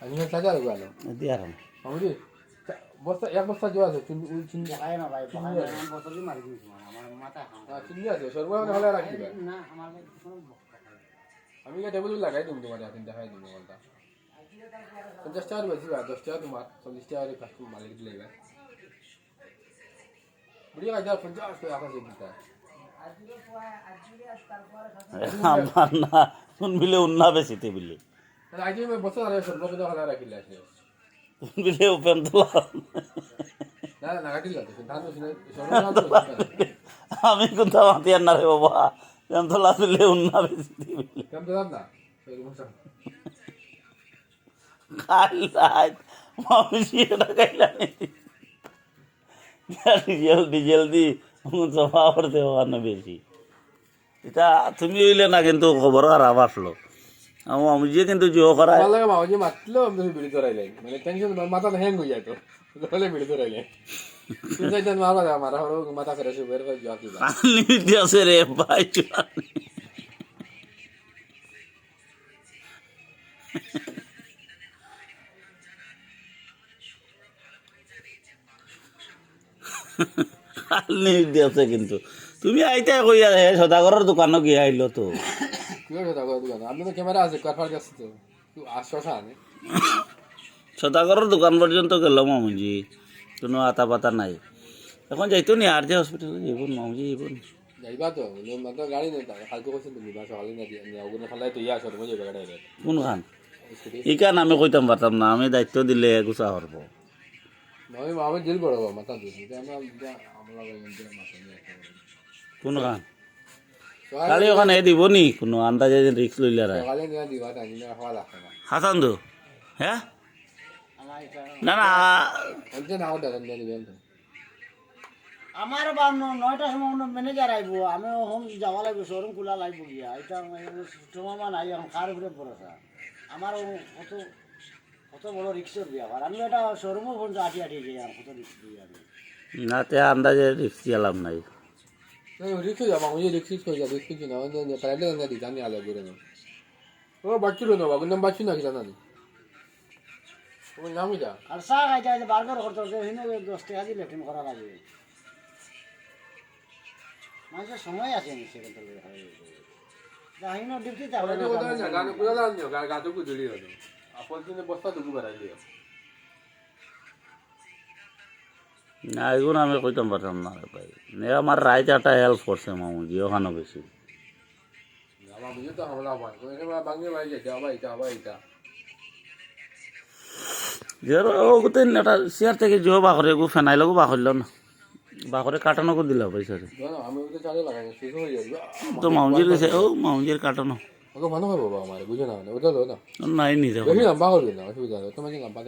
আমি সাজা দেবো আলো দিয়ার মামুজি বস্তা এক বস্তা জল আছে চিনি ভাই না ভাই আমার বোতলই মারি দিয়েছি আমার মাথা চিনি আছে সর্বহারা হলে রাখি ভাই না আমার কোনো আমি কি টেবিল লাগাই দিই তোমার এখন দেখাই দিই বলতা 50 টাকা বেশি ভাই 10 টাকা তোমার 40 টাকা কাস্টমার মালিক দিলে ভাই বুড়ি কাজ 50 টাকা আকাশে দিতা আমার না শুন বিলে উন্না বেশিতে বিলে আজকে আমি বস্তা আরে সর্বহারা হলে রাখি লাগে শুন বিলে উপেন তোলা না না কাটিল তো ধান তো সর্বহারা আমি কোথা মাতিয়ার না রে বাবা পেন তোলা বিলে উন্না বেশিতে বিলে কেমন দাম না খাইলাই মামুজি এটা খাইলানি জলদি জলদি সফা করতে হওয়ার না বেশি এটা তুমি হইলে না কিন্তু খবর খারাপ আসলো আমার মামুজি কিন্তু জো করায় ভালো লাগে মামুজি মাতলো আমি ভিড় ধরাইলে মানে টেনশন মাথা হ্যাং হয়ে যায় তো তাহলে ভিড় ধরাইলে তুই যাই মারা মারা হলো মাথা করে সে বের করে যাও কি আনলিমিটেড আছে রে ভাই আনলিমিটেড আছে কিন্তু তুমি আইতে কইয়া হে সদাগরের দোকানে গিয়ে আইলো তো কি হলো দাদা দোকান আপনি তো ক্যামেরা আছে কারফার কাছে তো তুই আশ্বাস আনে সদাগরের দোকান পর্যন্ত গেল মামুজি কোনো আতা পাতা নাই এখন যাইতো নি আর যে হসপিটালে যাইব মামুজি যাইব যাইবা তো মাত্র গাড়ি নেই কালকে কইছেন তুমি বা সকালে না দিয়ে ওগুলো খালাই তো ইয়া সর মজে গাড়ি রে কোনখান ইকান আমি কইতাম পারতাম না আমি দায়িত্ব দিলে গুছা করব আমি মামা জেল বড় মাথা দিই আমরা আমরা মাথা নিয়ে কোনখান কালি ওখানে দিব নি কোনো আন্দাজে রিক্স লইলে রায় সকালে নিয়ে দিবা তাই না হওয়া লাগবে না হাসান তো হ্যাঁ আমার এটা না না অঞ্চে না ওটা নিয়ে দিবেন তো আমার বা 9টার সময় ম্যানেজার আইব আমি এখন যাওয়া লাগবে শোরুম খোলা লাগবে গিয়া এটা সময় নাই এখন কার উপরে ভরসা আমার অত অত বড় রিক্সের বিয়া আর আমি এটা শোরুমও ফোন আটি আটি যাই আর কত রিক্স দিয়ে আমি না তে আন্দাজে রিক্স দিলাম নাই রিক্স যা মামুজি রিক্স কই যা রিক্স কি না মানে প্রাইভেট না দি জানি আলো করে না ও বাচ্চু না বাবু নাম বাচ্চু না কি জানা নি ও নাম যা আর চা খাইতে খাইতে বার্গার করতে হচ্ছে হিনে 10 টাকা দিয়ে লেটিন করা লাগে মানুষের সময় আছে নি সেখান থেকে যাহিনো ডিউটি আরে তাহলে কথা না গান পুরা লানিও গাতো কু দিলি হলো আপন দিনে বস্তা দুগু বাড়াই দিও না এগুলো আমি কইতাম পারতাম না রে ভাই নে আমার রাইতে একটা হেল্প করছে মামুজি ওখানে বেশি আমার বুঝে তো হামলা হয় কোন সময় বাঙ্গে ভাই যায় আবার এটা যের ও গুতে একটা চেয়ার থেকে জো বাখরে গু ফেনাইল গু বাখরল না বাখরে কাটানো করে দিল পয়সা রে জানো আমি তো চালে লাগাই শেষ হয়ে যাবে তো মামুজির কাছে ও মামুজির কাটানো ওকে ভালো হবে বাবা আমার বুঝে না ওটা লো না নাই নি দেখি লম্বা করবে না অসুবিধা তোমাকে লম্বা